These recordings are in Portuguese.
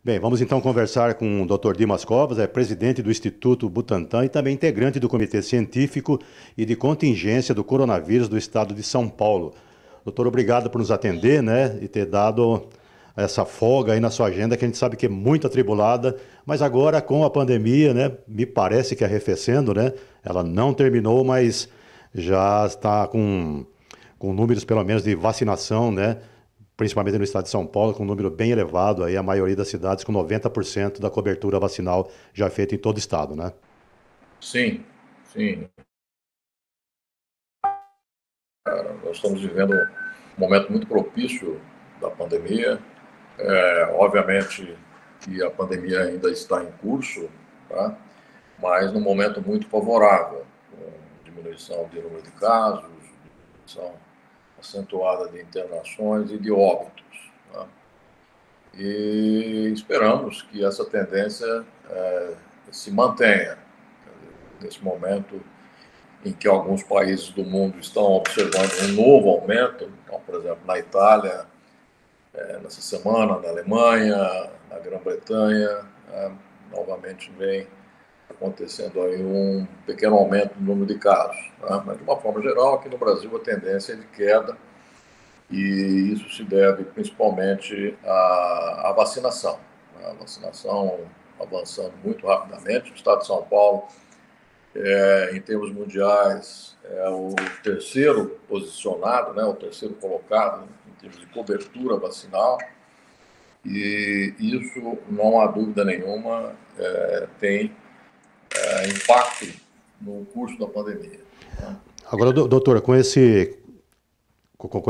Bem, vamos então conversar com o Dr. Dimas Covas, é presidente do Instituto Butantan e também integrante do Comitê Científico e de Contingência do Coronavírus do Estado de São Paulo. Doutor, obrigado por nos atender, né, e ter dado essa folga aí na sua agenda, que a gente sabe que é muito atribulada, mas agora com a pandemia, né, me parece que arrefecendo, né, ela não terminou, mas já está com números pelo menos de vacinação, né, principalmente no estado de São Paulo, com um número bem elevado, aí a maioria das cidades com 90% da cobertura vacinal já feita em todo o estado, né? Sim, sim. Nós estamos vivendo um momento muito propício da pandemia. Obviamente que a pandemia ainda está em curso, tá? Mas num momento muito favorável, com diminuição de número de casos, diminuição acentuada de internações e de óbitos, tá? E esperamos que essa tendência se mantenha nesse momento em que alguns países do mundo estão observando um novo aumento. Então, por exemplo, na Itália, nessa semana, na Alemanha, na Grã-Bretanha, novamente vem acontecendo aí um pequeno aumento no número de casos. Tá? Mas, de uma forma geral, aqui no Brasil, a tendência é de queda, e isso se deve principalmente à vacinação. A vacinação avançando muito rapidamente. O estado de São Paulo, em termos mundiais, é o terceiro posicionado, né, o terceiro colocado em termos de cobertura vacinal, e isso, não há dúvida nenhuma, tem impacto no curso da pandemia. Tá? Agora, doutora, com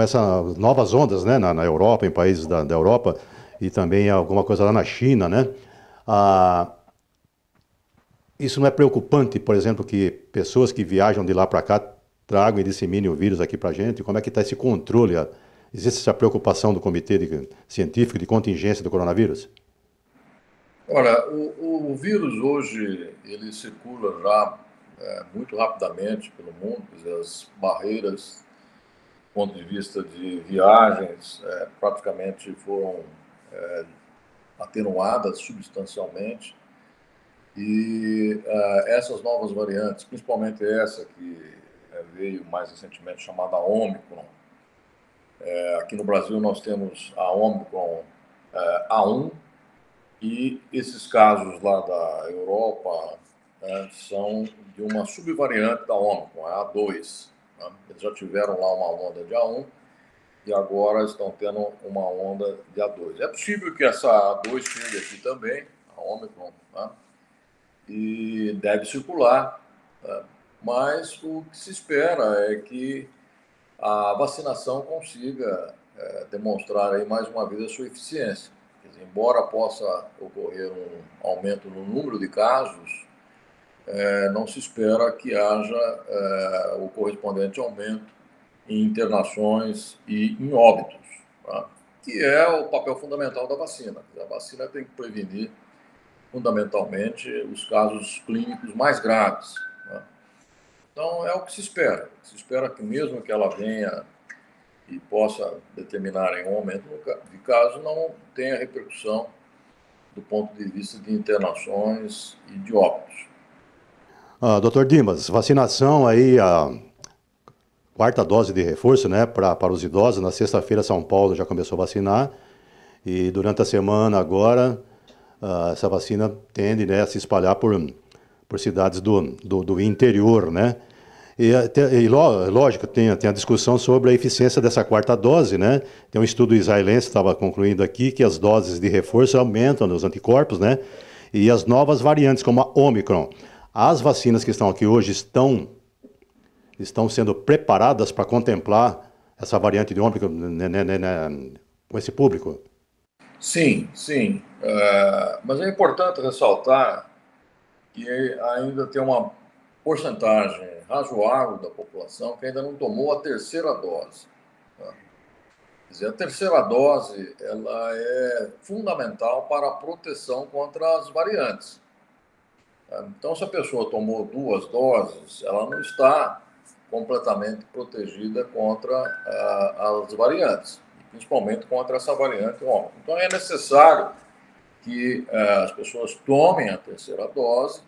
essas novas ondas, né, na Europa, em países da Europa, e também alguma coisa lá na China, né? Ah, isso não é preocupante, por exemplo, que pessoas que viajam de lá para cá tragam e disseminem o vírus aqui para a gente? Como é que está esse controle? Existe essa preocupação do Científico de Contingência do Coronavírus? Ora, o vírus hoje, ele circula já muito rapidamente pelo mundo. Quer dizer, as barreiras, do ponto de vista de viagens, praticamente foram atenuadas substancialmente. E essas novas variantes, principalmente essa que veio mais recentemente, chamada Ômicron. Aqui no Brasil nós temos a Ômicron A1, e esses casos lá da Europa são de uma subvariante da Ômicron, a A2. Né? Eles já tiveram lá uma onda de A1 e agora estão tendo uma onda de A2. É possível que essa A2 chegue aqui também, a Ômicron, né? E deve circular, né? Mas o que se espera é que a vacinação consiga demonstrar aí mais uma vez a sua eficiência. Quer dizer, embora possa ocorrer um aumento no número de casos, não se espera que haja o correspondente aumento em internações e em óbitos, tá? Que é o papel fundamental da vacina. A vacina tem que prevenir fundamentalmente os casos clínicos mais graves, tá? Então, é o que se espera. Se espera que, mesmo que ela venha e possa determinar em um aumento de casos, não tenha repercussão do ponto de vista de internações e de óbitos. Doutor Dimas, vacinação aí, a quarta dose de reforço, né, para os idosos. Na sexta-feira, São Paulo já começou a vacinar. E durante a semana agora, essa vacina tende, né, a se espalhar por cidades do interior, né? Lógico, tem a discussão sobre a eficiência dessa quarta dose, né? Tem um estudo israelense que estava concluindo aqui que as doses de reforço aumentam os anticorpos, né? E as novas variantes, como a Omicron. As vacinas que estão aqui hoje estão sendo preparadas para contemplar essa variante de Omicron, né, com esse público? Sim, sim. Mas é importante ressaltar que ainda tem uma porcentagem razoável da população que ainda não tomou a terceira dose, tá? Quer dizer, a terceira dose, ela é fundamental para a proteção contra as variantes. Então, se a pessoa tomou duas doses, ela não está completamente protegida contra as variantes, principalmente contra essa variante Ômicron. Então, é necessário que as pessoas tomem a terceira dose.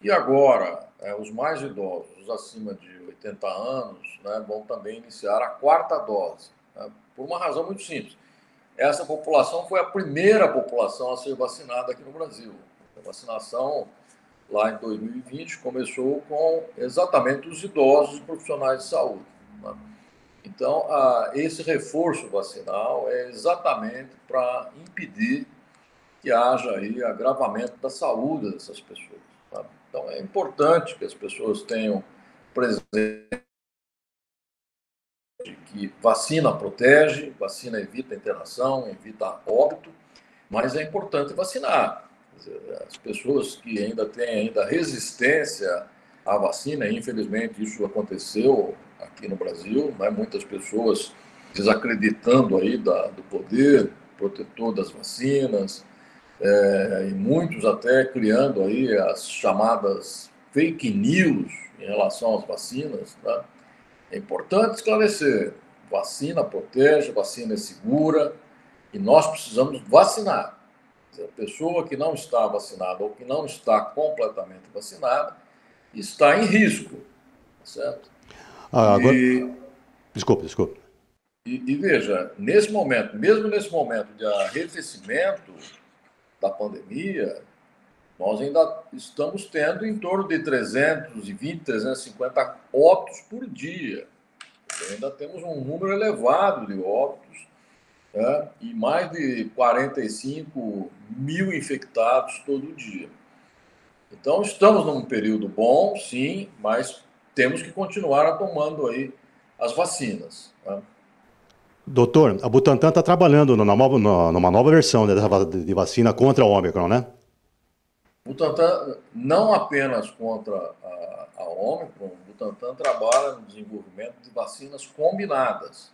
E agora, os mais idosos, os acima de 80 anos, né, vão também iniciar a quarta dose, né, por uma razão muito simples. Essa população foi a primeira população a ser vacinada aqui no Brasil. A vacinação, lá em 2020, começou com exatamente os idosos e profissionais de saúde, né? Então, esse reforço vacinal é exatamente para impedir que haja aí agravamento da saúde dessas pessoas, tá? Então, é importante que as pessoas tenham presente que vacina protege, vacina evita internação, evita óbito, mas é importante vacinar. As pessoas que ainda têm resistência à vacina, infelizmente isso aconteceu aqui no Brasil, né? Muitas pessoas desacreditando aí do poder protetor das vacinas, e muitos até criando aí as chamadas fake news em relação às vacinas, né? É importante esclarecer: vacina protege, vacina é segura e nós precisamos vacinar. A pessoa que não está vacinada ou que não está completamente vacinada está em risco, certo? Agora, desculpe. E veja, nesse momento, mesmo nesse momento de arrefecimento da pandemia, nós ainda estamos tendo em torno de 320, 350 óbitos por dia. Ainda temos um número elevado de óbitos, né, e mais de 45 mil infectados todo dia. Então, estamos num período bom, sim, mas temos que continuar tomando aí as vacinas, né? Doutor, a Butantan está trabalhando numa nova versão, né, de vacina contra a Ômicron, né? O Butantan, não apenas contra a Ômicron, o Butantan trabalha no desenvolvimento de vacinas combinadas.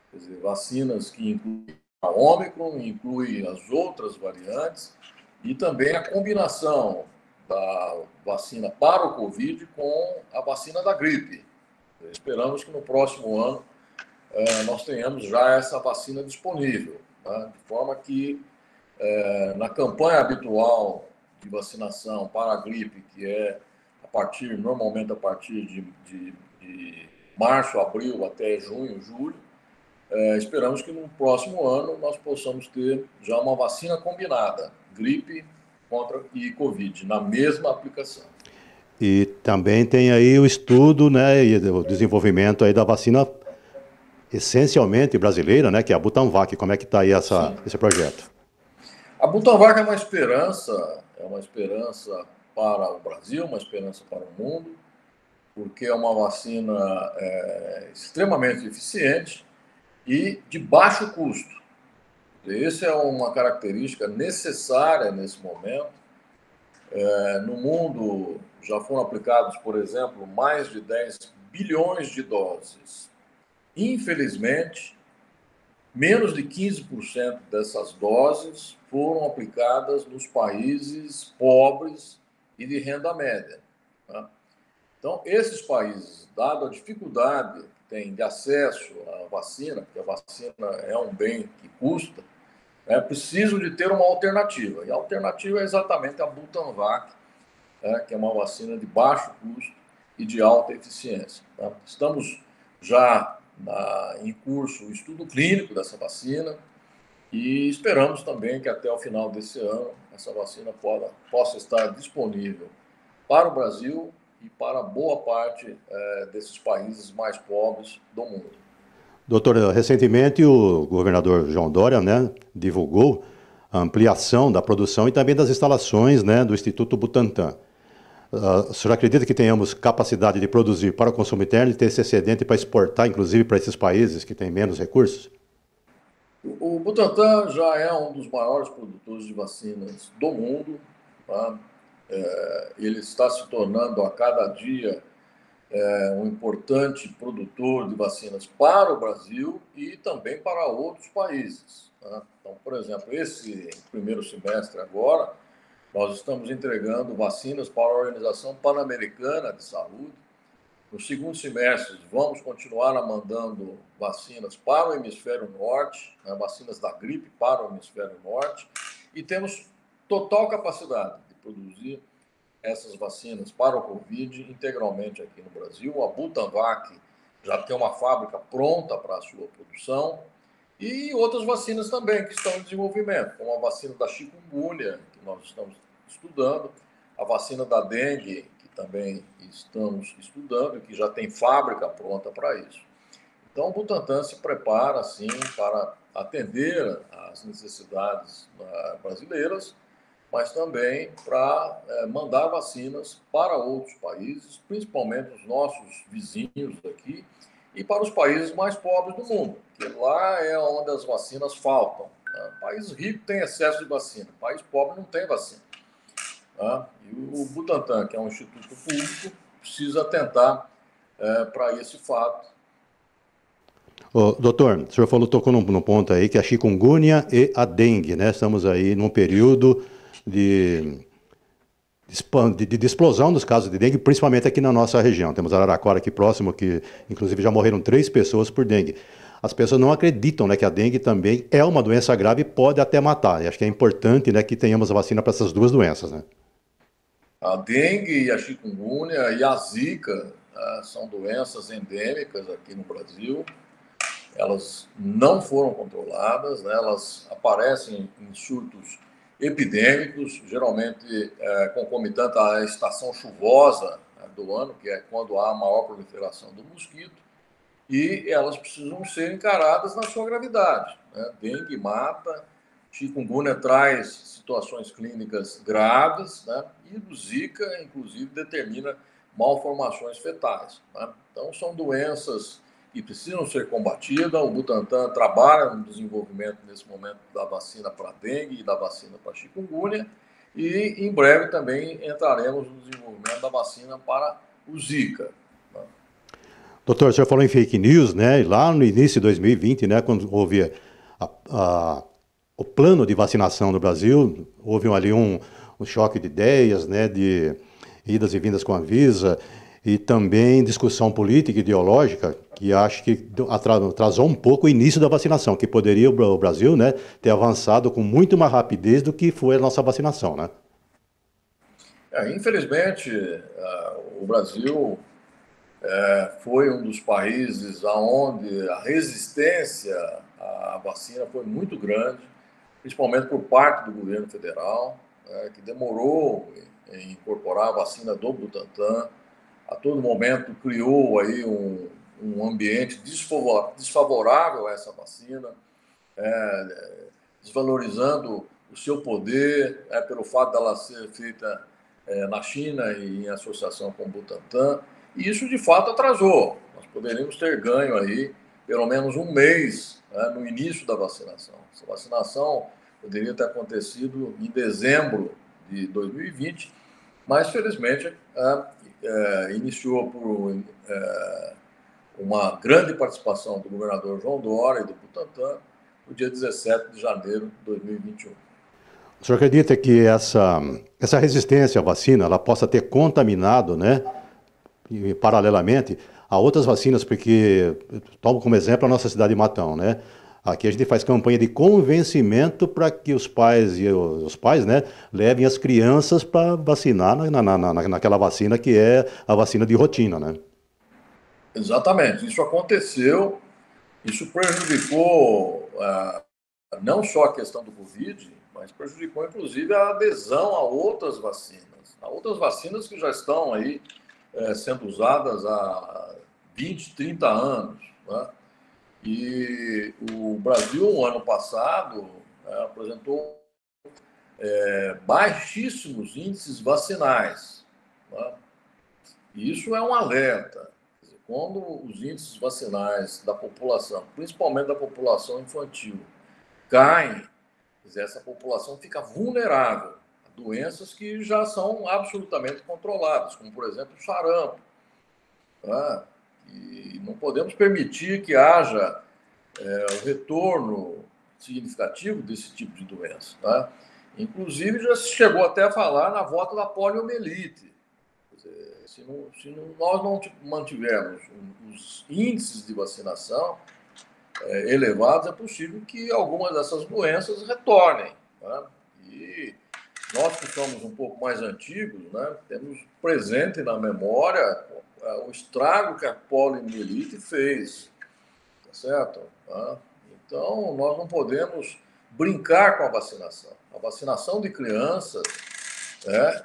Quer dizer, vacinas que incluem a Ômicron, incluem as outras variantes e também a combinação da vacina para o Covid com a vacina da gripe. Esperamos que no próximo ano nós tenhamos já essa vacina disponível, né? De forma que na campanha habitual de vacinação para a gripe, que é normalmente a partir de março, abril até junho, julho, esperamos que no próximo ano nós possamos ter já uma vacina combinada, gripe e Covid, na mesma aplicação. E também tem aí o estudo, né, e o desenvolvimento aí da vacina essencialmente brasileira, né, que é a Butanvac. Como é que está aí esse projeto? A Butanvac é uma esperança para o Brasil, uma esperança para o mundo, porque é uma vacina extremamente eficiente e de baixo custo. Essa é uma característica necessária nesse momento. No mundo já foram aplicados, por exemplo, mais de 10 bilhões de doses. Infelizmente, menos de 15% dessas doses foram aplicadas nos países pobres e de renda média, tá? Então, esses países, dado a dificuldade que têm de acesso à vacina, porque a vacina é um bem que custa, precisam de ter uma alternativa. E a alternativa é exatamente a Butanvac, que é uma vacina de baixo custo e de alta eficiência, tá? Estamos já em curso o estudo clínico dessa vacina e esperamos também que até o final desse ano essa vacina possa estar disponível para o Brasil e para boa parte desses países mais pobres do mundo. Doutor, recentemente o governador João Dória, né, divulgou a ampliação da produção e também das instalações, né, do Instituto Butantan. O senhor acredita que tenhamos capacidade de produzir para o consumo interno e ter esse excedente para exportar, inclusive, para esses países que têm menos recursos? O Butantan já é um dos maiores produtores de vacinas do mundo, tá? Ele está se tornando a cada dia um importante produtor de vacinas para o Brasil e também para outros países, tá? Então, por exemplo, esse primeiro semestre agora, nós estamos entregando vacinas para a Organização Pan-Americana de Saúde. No segundo semestre, vamos continuar mandando vacinas para o hemisfério norte, vacinas da gripe para o hemisfério norte. e temos total capacidade de produzir essas vacinas para o Covid integralmente aqui no Brasil. A Butanvac já tem uma fábrica pronta para a sua produção e outras vacinas também que estão em desenvolvimento, como a vacina da chikungunya, que nós estamos estudando, a vacina da dengue, que também estamos estudando e que já tem fábrica pronta para isso. Então, o Butantan se prepara, sim, para atender às necessidades brasileiras, mas também para mandar vacinas para outros países, principalmente os nossos vizinhos aqui, e para os países mais pobres do mundo, que lá é onde as vacinas faltam. Né? País rico tem excesso de vacina, país pobre não tem vacina. Né? E o Butantan, que é um instituto público, precisa atentar para esse fato. Ô, doutor, o senhor tocou num ponto aí que é a chikungunya e a dengue, né? Estamos aí num período de explosão dos casos de dengue, principalmente aqui na nossa região. Temos Araraquara aqui próximo, que inclusive já morreram 3 pessoas por dengue. As pessoas não acreditam, né, que a dengue também é uma doença grave e pode até matar. E acho que é importante, né, que tenhamos a vacina para essas duas doenças, né? A dengue e a chikungunya e a zika são doenças endêmicas aqui no Brasil. Elas não foram controladas, né? Elas aparecem em surtos epidêmicos, geralmente concomitante à estação chuvosa do ano, que é quando há maior proliferação do mosquito, e elas precisam ser encaradas na sua gravidade. Né? Dengue mata, chikungunya traz situações clínicas graves, né? E o Zika, inclusive, determina malformações fetais. Né? Então, são doenças que precisam ser combatidas. O Butantan trabalha no desenvolvimento, nesse momento, da vacina para dengue e da vacina para chikungunya, e em breve também entraremos no desenvolvimento da vacina para o Zika. Doutor, o senhor falou em fake news, né? E lá no início de 2020, né, quando houve o plano de vacinação no Brasil, houve ali um choque de ideias, né, de idas e vindas com a Anvisa, e também discussão política e ideológica, que acho que atrasou um pouco o início da vacinação, que poderia o Brasil, né, ter avançado com muito mais rapidez do que foi a nossa vacinação, né? Infelizmente, o Brasil foi um dos países onde a resistência à vacina foi muito grande, principalmente por parte do governo federal, que demorou em incorporar a vacina do Butantan. A todo momento criou aí um ambiente desfavorável a essa vacina, desvalorizando o seu poder pelo fato dela ser feita na China e em associação com o Butantan. E isso, de fato, atrasou. Nós poderíamos ter ganho aí pelo menos um mês, né, no início da vacinação. Essa vacinação poderia ter acontecido em dezembro de 2020, mas, felizmente, iniciou por uma grande participação do governador João Dória e do Butantan no dia 17 de janeiro de 2021. O senhor acredita que essa resistência à vacina ela possa ter contaminado, né, e, paralelamente, a outras vacinas? Porque, tomo como exemplo a nossa cidade de Matão, né? Aqui a gente faz campanha de convencimento para que os pais, né, levem as crianças para vacinar naquela vacina que é a vacina de rotina, né? Exatamente, isso aconteceu, isso prejudicou não só a questão do Covid, mas prejudicou inclusive a adesão a outras vacinas que já estão aí sendo usadas há 20, 30 anos, né? E o Brasil, no ano passado, apresentou baixíssimos índices vacinais, né? E isso é um alerta. Quer dizer, quando os índices vacinais da população, principalmente da população infantil, caem, quer dizer, essa população fica vulnerável a doenças que já são absolutamente controladas, como, por exemplo, o sarampo. Né? E não podemos permitir que haja o retorno significativo desse tipo de doença. Né? Inclusive, já se chegou até a falar na volta da poliomielite. Quer dizer, se nós não mantivermos os índices de vacinação elevados, é possível que algumas dessas doenças retornem. Né? E nós que somos um pouco mais antigos, né, temos presente na memória o estrago que a poliomielite fez, tá certo? Então, nós não podemos brincar com a vacinação. A vacinação de crianças,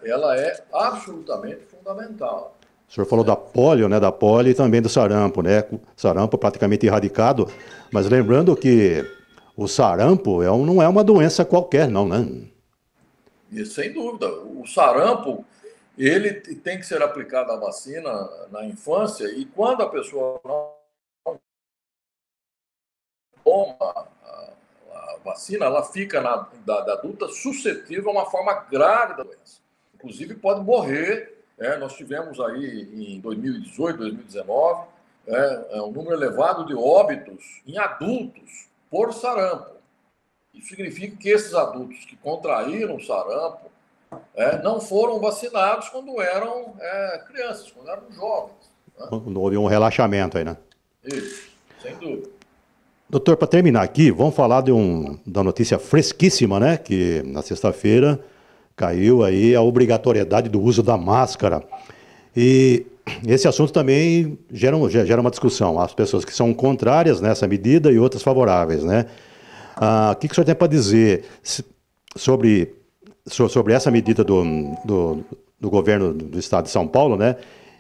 ela é absolutamente fundamental. O senhor falou da polio, né? Da polio e também do sarampo, né? Sarampo praticamente erradicado, mas lembrando que o sarampo não é uma doença qualquer, não, né? E, sem dúvida, o sarampo, ele tem que ser aplicado a vacina na infância, e quando a pessoa não toma a vacina, ela fica da adulta suscetível a uma forma grave da doença. Inclusive pode morrer. Nós tivemos aí em 2018, 2019, um número elevado de óbitos em adultos por sarampo. Isso significa que esses adultos que contraíram sarampo não foram vacinados quando eram crianças, quando eram jovens. Né? Não houve um relaxamento aí, né? Isso, sem dúvida. Doutor, para terminar aqui, vamos falar da notícia fresquíssima, né? Que na sexta-feira caiu aí a obrigatoriedade do uso da máscara. E esse assunto também gera uma discussão. As pessoas que são contrárias nessa medida e outras favoráveis, né? O que o senhor tem para dizer sobre essa medida do governo do estado de São Paulo, né?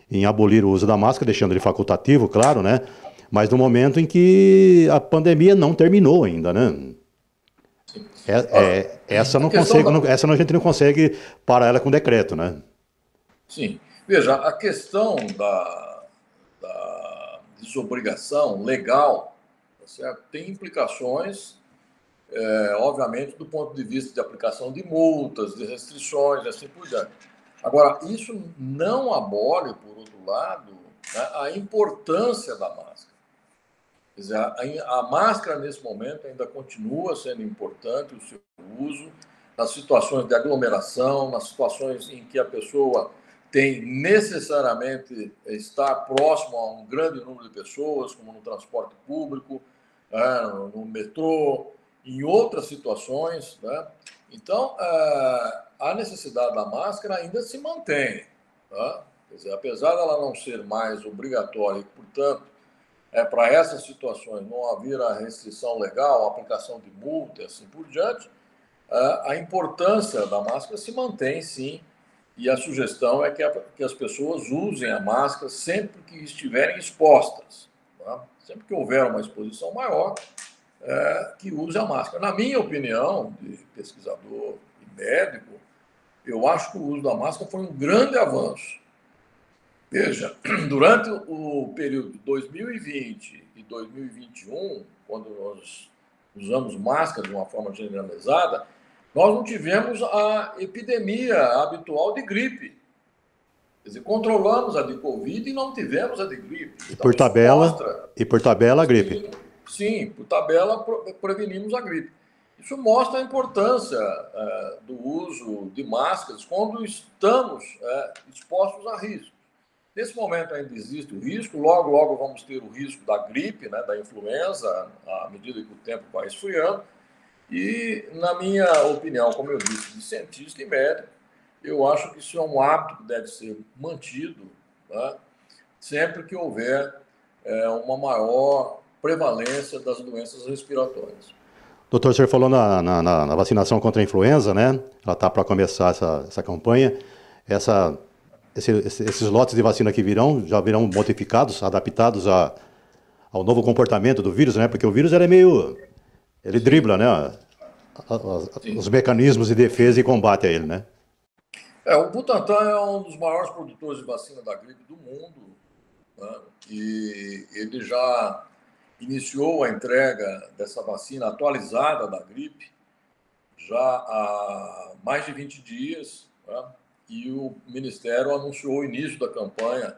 Em abolir o uso da máscara, deixando ele facultativo, claro, né? Mas no momento em que a pandemia não terminou ainda, né? Essa a gente não consegue parar ela com decreto, né? Sim. Veja, a questão da desobrigação legal, tá certo? Tem implicações, obviamente, do ponto de vista de aplicação de multas, de restrições, assim por diante. Agora, isso não abole, por outro lado, né, a importância da máscara. Quer dizer, a máscara, nesse momento, ainda continua sendo importante o seu uso nas situações de aglomeração, nas situações em que a pessoa tem necessariamente estar próximo a um grande número de pessoas, como no transporte público, no metrô, em outras situações, né? Então, a necessidade da máscara ainda se mantém. Tá? Quer dizer, apesar dela não ser mais obrigatória e, portanto, para essas situações não haver a restrição legal, a aplicação de multa e assim por diante, a importância da máscara se mantém, sim, e a sugestão é que as pessoas usem a máscara sempre que estiverem expostas. Tá? Sempre que houver uma exposição maior, que use a máscara. Na minha opinião, de pesquisador e médico, eu acho que o uso da máscara foi um grande avanço. Veja, durante o período de 2020 e 2021, quando nós usamos máscara de uma forma generalizada, nós não tivemos a epidemia habitual de gripe. Quer dizer, controlamos a de Covid e não tivemos a de gripe. E por tabela a gripe. Sim, por tabela prevenimos a gripe. Isso mostra a importância do uso de máscaras quando estamos expostos a risco. Nesse momento ainda existe o risco, logo, logo vamos ter o risco da gripe, né, da influenza, à medida que o tempo vai esfriando. E, na minha opinião, como eu disse, de cientista e médico, eu acho que isso é um hábito que deve ser mantido, né, sempre que houver uma maior prevalência das doenças respiratórias. Doutor, o senhor falou na vacinação contra a influenza, né? Ela está para começar essa campanha. Esses lotes de vacina que já virão modificados, adaptados ao novo comportamento do vírus, né? Porque o vírus ele dribla, né? Os mecanismos de defesa e combate a ele, né? O Butantan é um dos maiores produtores de vacina da gripe do mundo, né? E ele já iniciou a entrega dessa vacina atualizada da gripe já há mais de 20 dias, né? E o Ministério anunciou o início da campanha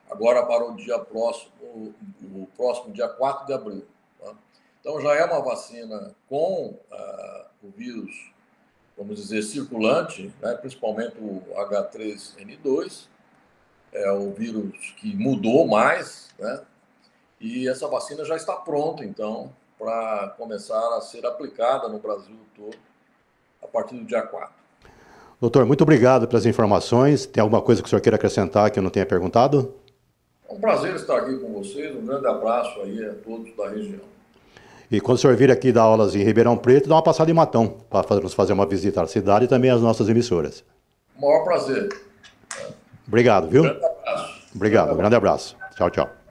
agora para o próximo dia 4 de abril. Tá? Então, já é uma vacina com o vírus, vamos dizer, circulante, né? Principalmente o H3N2, é o vírus que mudou mais, né? E essa vacina já está pronta, então, para começar a ser aplicada no Brasil todo a partir do dia 4. Doutor, muito obrigado pelas informações. Tem alguma coisa que o senhor queira acrescentar que eu não tenha perguntado? É um prazer estar aqui com vocês. Um grande abraço aí a todos da região. E quando o senhor vir aqui dar aulas em Ribeirão Preto, dá uma passada em Matão, para nos fazer uma visita à cidade e também às nossas emissoras. O maior prazer. Obrigado, viu? Grande abraço. Obrigado, grande abraço. Tchau, tchau.